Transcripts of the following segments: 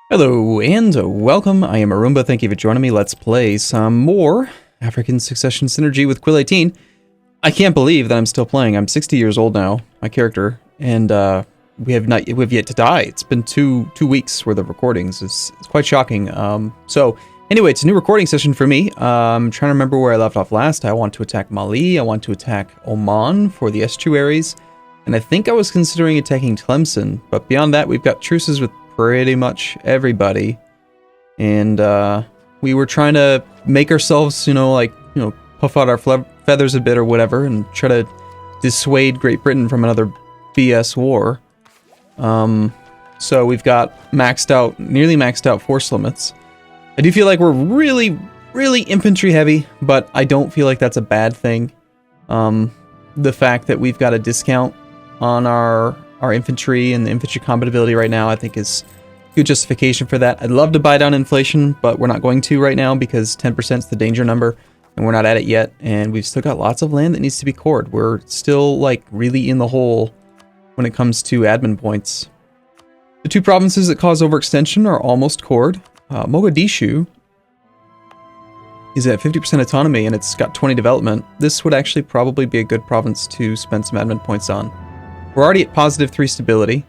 Hello and welcome, I am Arumba, thank you for joining me. Let's play some more African Succession Synergy with Quill18. I can't believe that I'm still playing. I'm 60 years old now, my character, and we have yet to die. It's been two weeks worth of recordings. It's quite shocking. So anyway, it's a new recording session for me. I'm trying to remember where I left off last. I want to attack Mali, I want to attack Oman for the estuaries, and I think I was considering attacking Tlemcen, but beyond that we've got truces with pretty much everybody, and we were trying to make ourselves, puff out our feathers a bit or whatever, and try to dissuade Great Britain from another BS war. So we've got nearly maxed out force limits. I do feel like we're really infantry heavy, but I don't feel like that's a bad thing. The fact that we've got a discount on our infantry and the infantry combat ability right now, I think is good justification for that. I'd love to buy down inflation, but we're not going to right now because 10% is the danger number, and we're not at it yet, and we've still got lots of land that needs to be cored. We're still, really in the hole when it comes to admin points. The two provinces that cause overextension are almost cored. Mogadishu is at 50% autonomy, and it's got 20 development. This would actually probably be a good province to spend some admin points on. We're already at +3 stability.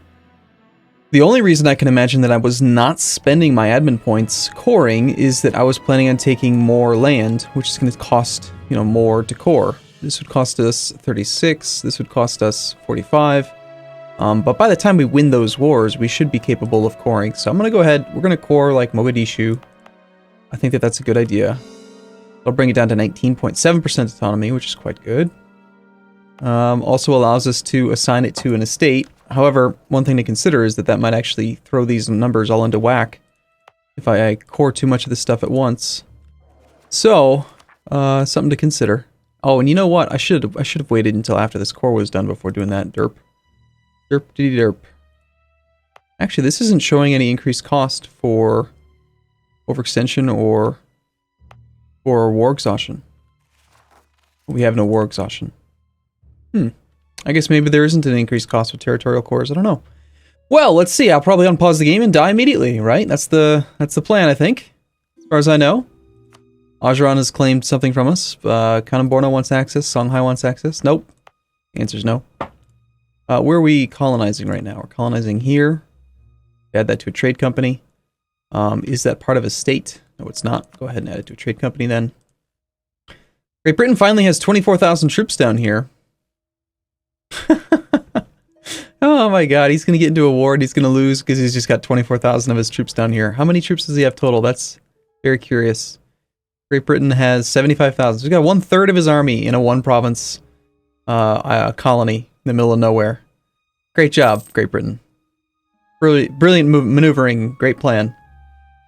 The only reason I can imagine that I was not spending my admin points coring is that I was planning on taking more land, which is going to cost, more to core. This would cost us 36, this would cost us 45. But by the time we win those wars, we should be capable of coring. So I'm going to go ahead, we're going to core like Mogadishu. I think that that's a good idea. I'll bring it down to 19.7% autonomy, which is quite good. Also allows us to assign it to an estate. However, one thing to consider is that that might actually throw these numbers all into whack if I core too much of this stuff at once. So, something to consider. Oh, and you know what? I should have waited until after this core was done before doing that. Derp. Derp diddy derp. Actually, this isn't showing any increased cost for overextension or for war exhaustion. We have no war exhaustion. I guess maybe there isn't an increased cost with territorial cores. I don't know. Well, let's see. I'll probably unpause the game and die immediately, right? That's the plan, I think. As far as I know. Ajuran has claimed something from us. Kanem-Borno wants access. Songhai wants access. Nope. The answer's no. Where are we colonizing right now? We're colonizing here. Add that to a trade company. Is that part of a state? No, it's not. Go ahead and add it to a trade company then. Great Britain finally has 24,000 troops down here. Oh my god, he's going to get into a war and he's going to lose because he's just got 24,000 of his troops down here. How many troops does he have total? That's very curious. Great Britain has 75,000. So he's got 1/3 of his army in a one-province colony in the middle of nowhere. Great job, Great Britain. Brilliant maneuvering, great plan.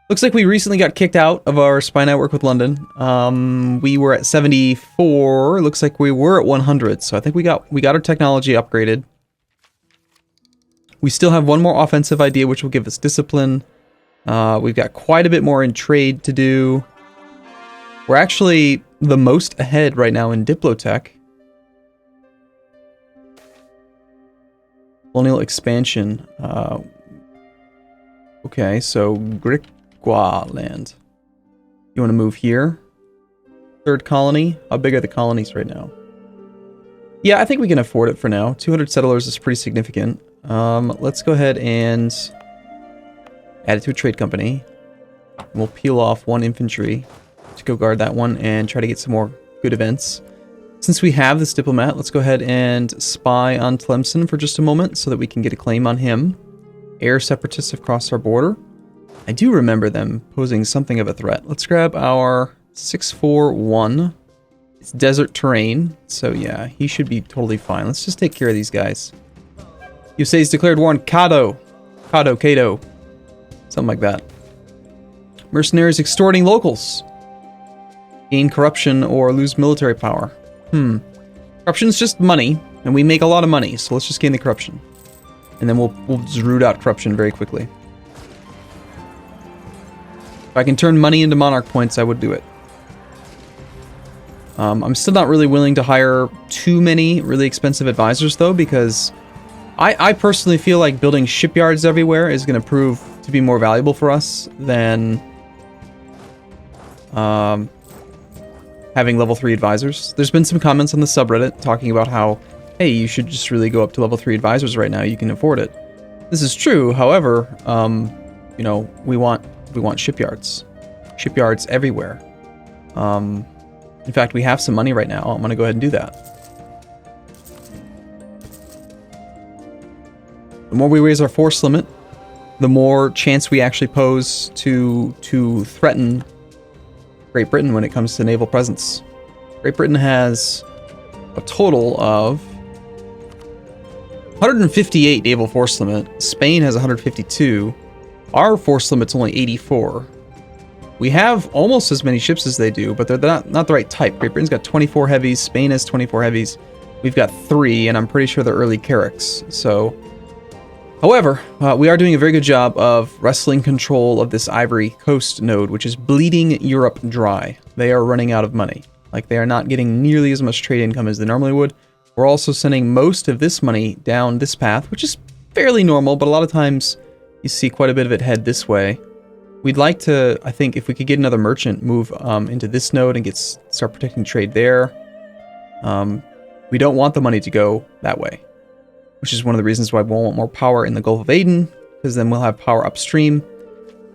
Looks like we recently got kicked out of our spy network with London. We were at 74. Looks like we were at 100. So I think we got our technology upgraded. We still have one more offensive idea, which will give us discipline. We've got quite a bit more in trade to do. We're actually the most ahead right now in Diplotech. Colonial expansion. Okay, so Gwa land. You want to move here? Third colony? How big are the colonies right now? Yeah, I think we can afford it for now. 200 settlers is pretty significant. Let's go ahead and add it to a trade company. We'll peel off one infantry to go guard that one and try to get some more good events. Since we have this diplomat, let's go ahead and spy on Tlemcen for just a moment so that we can get a claim on him. Air separatists have crossed our border. I do remember them posing something of a threat. Let's grab our 641. It's desert terrain, so yeah, he should be totally fine. Let's just take care of these guys. Yusei's declared war on Kado. Kado. Something like that. Mercenaries extorting locals. Gain corruption or lose military power. Corruption's just money, and we make a lot of money, so let's just gain the corruption. And then we'll just root out corruption very quickly. If I can turn money into monarch points, I would do it. I'm still not really willing to hire too many really expensive advisors, though, because I personally feel like building shipyards everywhere is going to prove to to be more valuable for us than having level 3 advisors. There's been some comments on the subreddit talking about how, hey, you should just really go up to level 3 advisors right now, you can afford it. This is true, however, you know, we want shipyards. Shipyards everywhere. In fact, we have some money right now. I'm gonna go ahead and do that. The more we raise our force limit, the more chance we actually pose to threaten Great Britain when it comes to naval presence. Great Britain has a total of 158 naval force limit. Spain has 152. Our force limit's only 84. We have almost as many ships as they do, but they're not the right type. Great Britain's got 24 heavies, Spain has 24 heavies. We've got 3, and I'm pretty sure they're early Carracks, so... However, we are doing a very good job of wresting control of this Ivory Coast node, which is bleeding Europe dry. They are running out of money. Like, they are not getting nearly as much trade income as they normally would. We're also sending most of this money down this path, which is fairly normal, but a lot of times you see quite a bit of it head this way. We'd like to, I think, if we could get another merchant, move into this node and start protecting trade there. We don't want the money to go that way, which is one of the reasons why we want more power in the Gulf of Aden, because then we'll have power upstream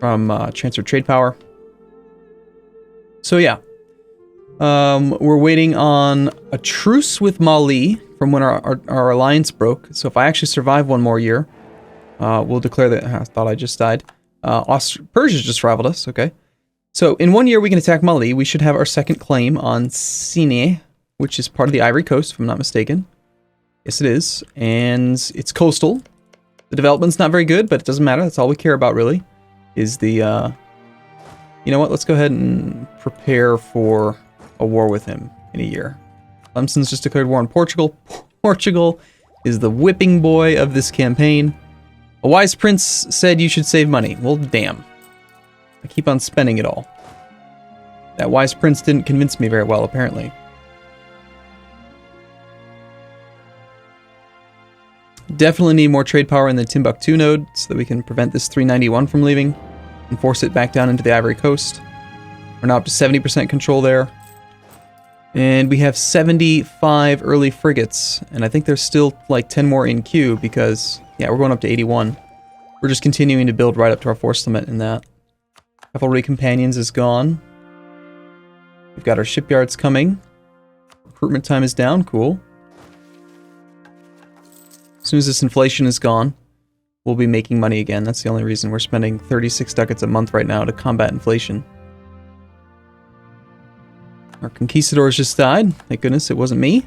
from transfer trade power. So yeah, we're waiting on a truce with Mali from when our alliance broke. So if I actually survive one more year, we'll declare that... I thought I just died. Persia's just rivaled us, okay. So in 1 year we can attack Mali. We should have our second claim on Sine, which is part of the Ivory Coast, if I'm not mistaken. Yes, it is. And it's coastal. The development's not very good, but it doesn't matter. That's all we care about, really, is the... You know what? Let's go ahead and prepare for a war with him in a year. Clemson's just declared war on Portugal. Portugal is the whipping boy of this campaign. A wise prince said you should save money. Well, damn. I keep on spending it all. That wise prince didn't convince me very well, apparently. Definitely need more trade power in the Timbuktu node so that we can prevent this 391 from leaving and force it back down into the Ivory Coast. We're now up to 70% control there. And we have 75 early frigates, and I think there's still like 10 more in queue because, yeah, we're going up to 81. We're just continuing to build right up to our force limit in that. Cavalry Companions is gone. We've got our shipyards coming. Recruitment time is down, cool. As soon as this inflation is gone, we'll be making money again. That's the only reason we're spending 36 ducats a month right now to combat inflation. Our conquistadors just died. Thank goodness it wasn't me.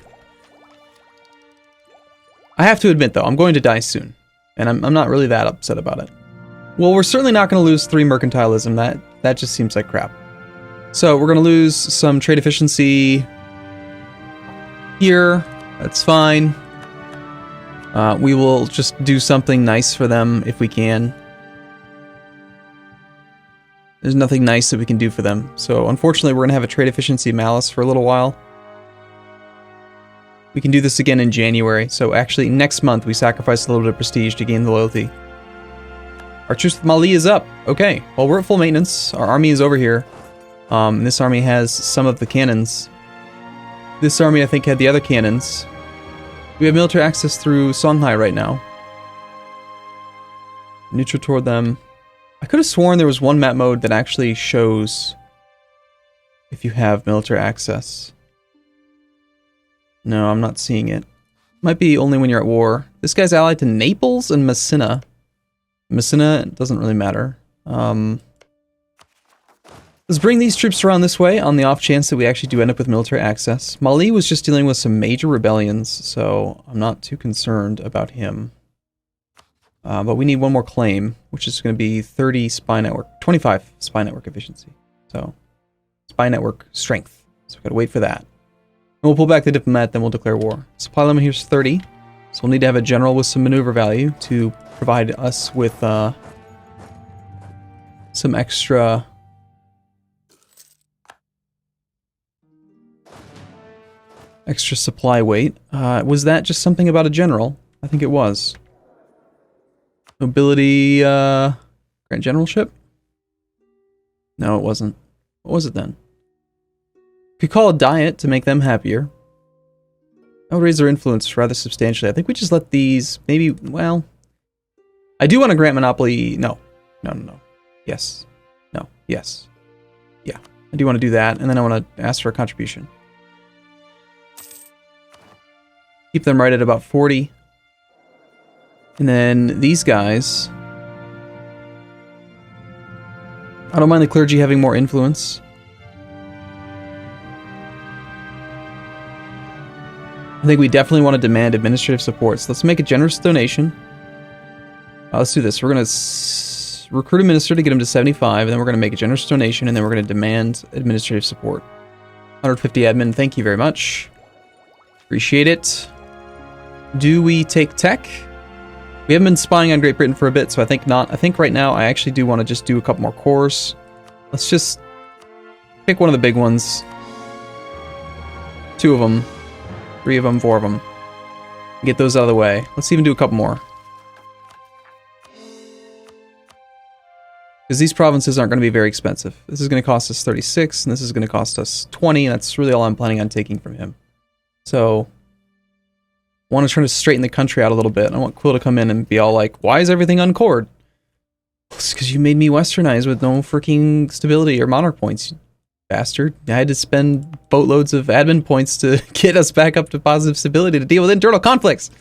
I have to admit, though, I'm going to die soon. And I'm not really that upset about it. Well, we're certainly not going to lose 3 mercantilism. That just seems like crap. So we're going to lose some trade efficiency here. That's fine. We will just do something nice for them if we can. There's nothing nice that we can do for them. So unfortunately, we're going to have a trade efficiency malus for a little while. We can do this again in January. So actually, next month, we sacrifice a little bit of prestige to gain the loyalty. Our truce with Mali is up. Okay, well, we're at full maintenance. Our army is over here. This army has some of the cannons. This army, I think, had the other cannons. We have military access through Songhai right now. Neutral toward them. I could have sworn there was one map mode that actually shows if you have military access. No, I'm not seeing it. Might be only when you're at war. This guy's allied to Naples and Messina. Messina doesn't really matter. Let's bring these troops around this way on the off chance that we actually do end up with military access. Mali was just dealing with some major rebellions, so I'm not too concerned about him. But we need one more claim, which is going to be 30 spy network, 25 spy network efficiency. So, spy network strength. So we've got to wait for that. And we'll pull back the diplomat, then we'll declare war. Supply limit here is 30. So we'll need to have a general with some maneuver value to provide us with some extra... extra supply weight. Was that just something about a general? I think it was. Nobility, Grand Generalship? No, it wasn't. What was it then? Could call a diet to make them happier. That would raise their influence rather substantially. I think we just let these, maybe, well... I do want to grant monopoly... No. No. Yes. No. Yes. Yeah. I do want to do that, and then I want to ask for a contribution. Keep them right at about 40. And then these guys... I don't mind the clergy having more influence. I think we definitely want to demand administrative support. So let's make a generous donation. Let's do this. We're going to recruit a minister to get him to 75, and then we're going to make a generous donation, and then we're going to demand administrative support. 150 admin, thank you very much. Appreciate it. Do we take tech? We haven't been spying on Great Britain for a bit, so I think not. I think right now I actually do want to just do a couple more cores. Let's just pick one of the big ones. 2 of them. 3 of them, 4 of them. Get those out of the way. Let's even do a couple more. Because these provinces aren't going to be very expensive. This is going to cost us 36, and this is going to cost us 20, and that's really all I'm planning on taking from him. So... I want to try to straighten the country out a little bit. I want Quill to come in and be all like, why is everything uncored? It's because you made me westernized with no freaking stability or monarch points, you bastard. I had to spend boatloads of admin points to get us back up to positive stability to deal with internal conflicts.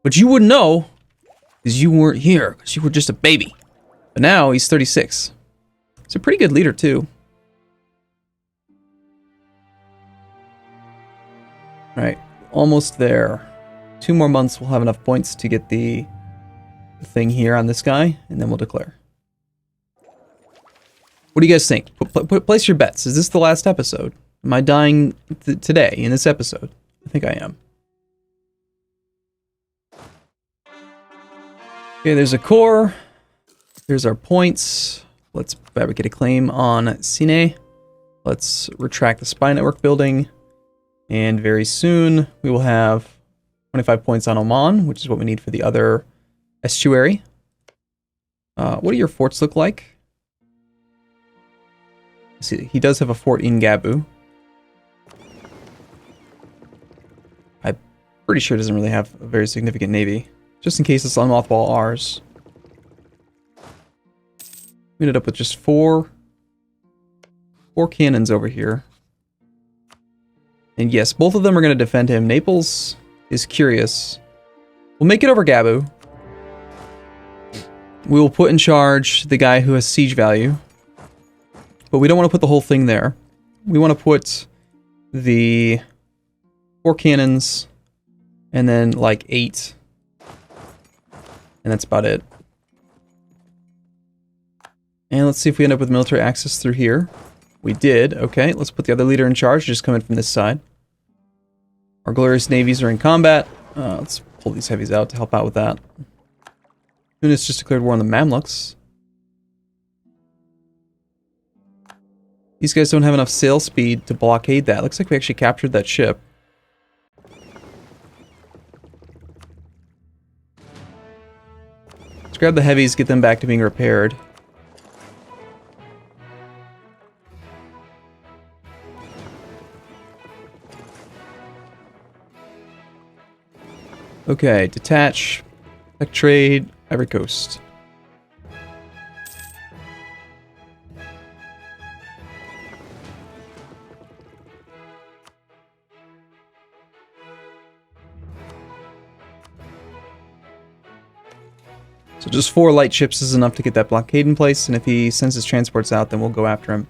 But you wouldn't know, because you weren't here, because you were just a baby. But now he's 36. He's a pretty good leader, too. Alright. Almost there. 2 more months, we'll have enough points to get the thing here on this guy, and then we'll declare. What do you guys think? Place your bets. Is this the last episode? Am I dying today, in this episode? I think I am. Okay, there's a core. Here's our points. Let's fabricate a claim on Sine. Let's retract the spy network building. And very soon, we will have 25 points on Oman, which is what we need for the other estuary. What do your forts look like? Let's see, he does have a fort in Gabu. I'm pretty sure it doesn't really have a very significant navy. Just in case it's on mothball ours. We ended up with just 4 cannons over here. And yes, both of them are going to defend him. Naples is curious. We'll make it over Gabu. We will put in charge the guy who has siege value. But we don't want to put the whole thing there. We want to put the 4 cannons and then like 8. And that's about it. And let's see if we end up with military access through here. We did. Okay, let's put the other leader in charge. Just come in from this side. Our glorious navies are in combat. Let's pull these heavies out to help out with that. Tunis just declared war on the Mamluks. These guys don't have enough sail speed to blockade that. Looks like we actually captured that ship. Let's grab the heavies, get them back to being repaired. Okay, detach, tech trade, Ivory Coast. So just 4 light ships is enough to get that blockade in place, and if he sends his transports out, then we'll go after him.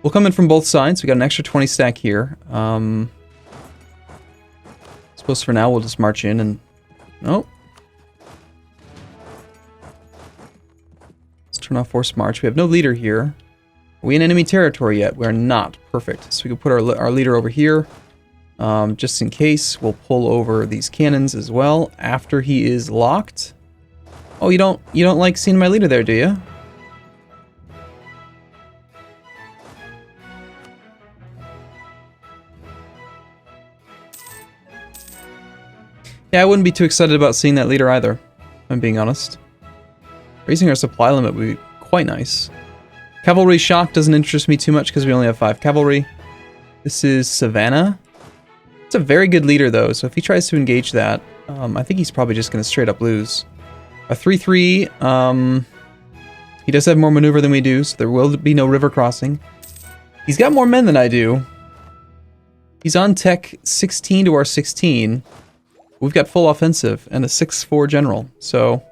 We'll come in from both sides. We got an extra 20 stack here. Suppose for now we'll just march in and... Oh. Let's turn off forced march. We have no leader here. Are we in enemy territory yet? We're not. Perfect. So we can put our leader over here. Just in case, we'll pull over these cannons as well after he is locked. Oh, you don't like seeing my leader there, do you? Yeah, I wouldn't be too excited about seeing that leader either, if I'm being honest. Raising our supply limit would be quite nice. Cavalry shock doesn't interest me too much because we only have 5 cavalry. This is Savannah. It's a very good leader though, so if he tries to engage that, I think he's probably just going to straight up lose. A 3-3, he does have more maneuver than we do, so there will be no river crossing. He's got more men than I do. He's on tech 16 to our 16. We've got full offensive and a 6-4 general, so...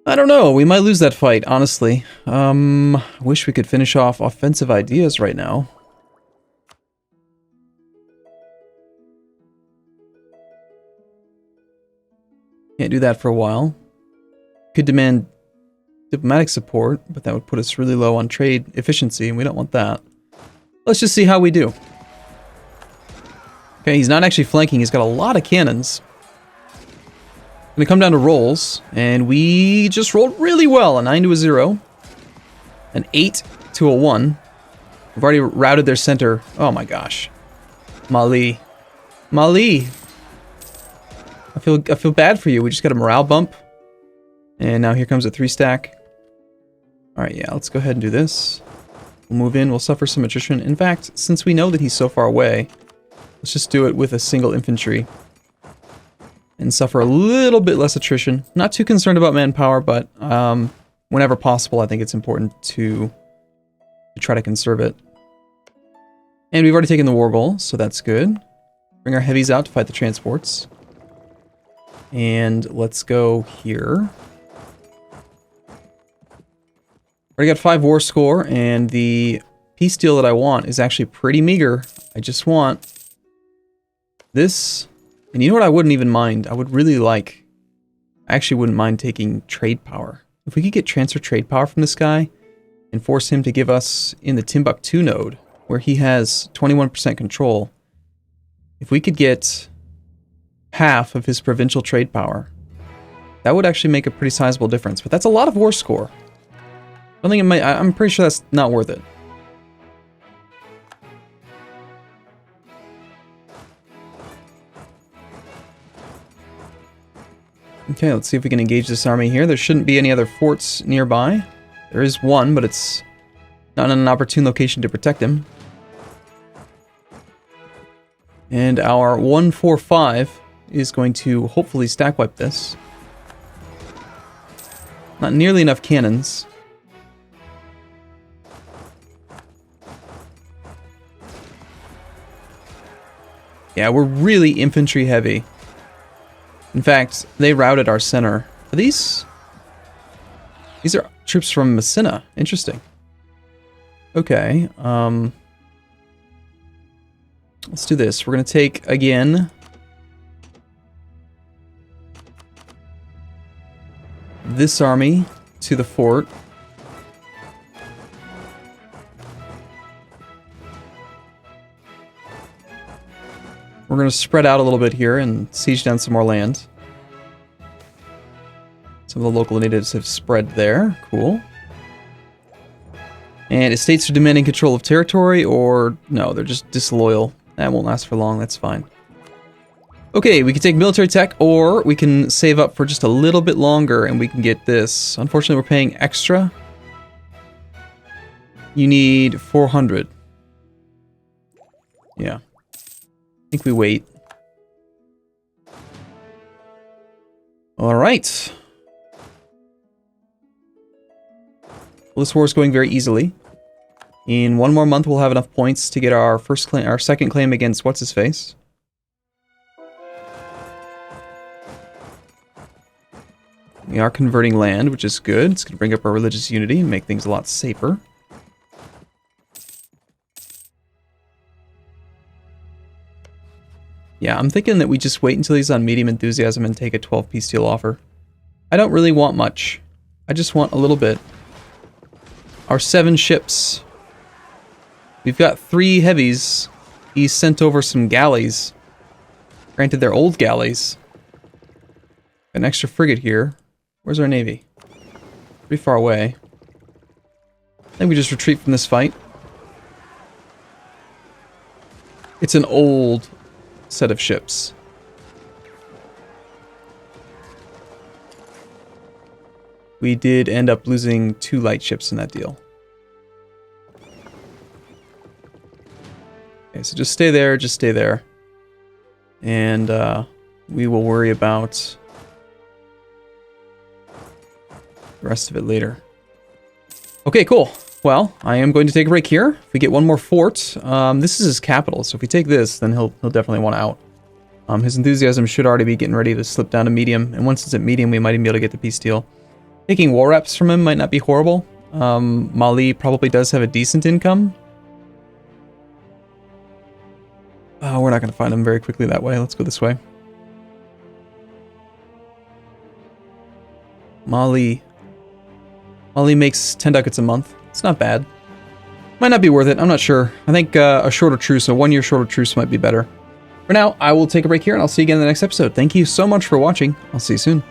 I don't know, we might lose that fight, honestly. Wish we could finish off offensive ideas right now. Can't do that for a while. Could demand diplomatic support, but that would put us really low on trade efficiency, and we don't want that. Let's just see how we do. Okay, he's not actually flanking, he's got a lot of cannons. Gonna come down to rolls, and we just rolled really well. A 9 to a 0. An 8 to a 1. We've already routed their center. Oh my gosh. Mali. Mali! I feel bad for you. We just got a morale bump. And now here comes a 3-stack. Alright, yeah, let's go ahead and do this. We'll move in, we'll suffer some attrition. In fact, since we know that he's so far away, let's just do it with a single infantry. And suffer a little bit less attrition. Not too concerned about manpower, but whenever possible, I think it's important to try to conserve it. And we've already taken the war goal, so that's good. Bring our heavies out to fight the transports. And let's go here. Already got 5 war score, and the peace deal that I want is actually pretty meager. I just want this. And you know what I wouldn't even mind? I would really like... I actually wouldn't mind taking trade power. If we could get transfer trade power from this guy and force him to give us in the Timbuktu node, where he has 21% control, if we could get half of his provincial trade power, that would actually make a pretty sizable difference. But that's a lot of war score. I don't think it might... I'm pretty sure that's not worth it. Okay, let's see if we can engage this army here. There shouldn't be any other forts nearby. There is one, but it's not in an opportune location to protect him. And our 145 is going to hopefully stack wipe this. Not nearly enough cannons. Yeah, we're really infantry heavy. In fact, they routed our center. Are these? These are troops from Messina. Interesting. Okay, let's do this. We're going to take, again, this army to the fort. We're going to spread out a little bit here and siege down some more land. Some of the local natives have spread there. Cool. And estates are demanding control of territory, or no, they're just disloyal. That won't last for long, that's fine. Okay, we can take military tech, or we can save up for just a little bit longer and we can get this. Unfortunately, we're paying extra. You need 400. Yeah. I think we wait. Alright. Well, this war is going very easily. In one more month, we'll have enough points to get our first claim, our second claim against what's-his-face. We are converting land, which is good. It's going to bring up our religious unity and make things a lot safer. Yeah, I'm thinking that we just wait until he's on medium enthusiasm and take a 12 peace deal offer. I don't really want much. I just want a little bit. Our 7 ships. We've got 3 heavies. He's sent over some galleys. Granted, they're old galleys. An extra frigate here. Where's our navy? Pretty far away. I think we just retreat from this fight. It's an old set of ships. we did end up losing 2 light ships in that deal. Okay, so just stay there, just stay there. And we will worry about the rest of it later. Okay, cool. Well, I am going to take a break here. If we get one more fort, this is his capital, so if we take this, then he'll definitely want out. His enthusiasm should already be getting ready to slip down to medium, and once it's at medium, we might even be able to get the peace deal. Taking war reps from him might not be horrible. Mali probably does have a decent income. We're not going to find him very quickly that way. Let's go this way. Mali makes 10 ducats a month. It's not bad. Might not be worth it. I'm not sure. I think a shorter truce, a 1-year shorter truce might be better. For now, I will take a break here, and I'll see you again in the next episode. Thank you so much for watching. I'll see you soon.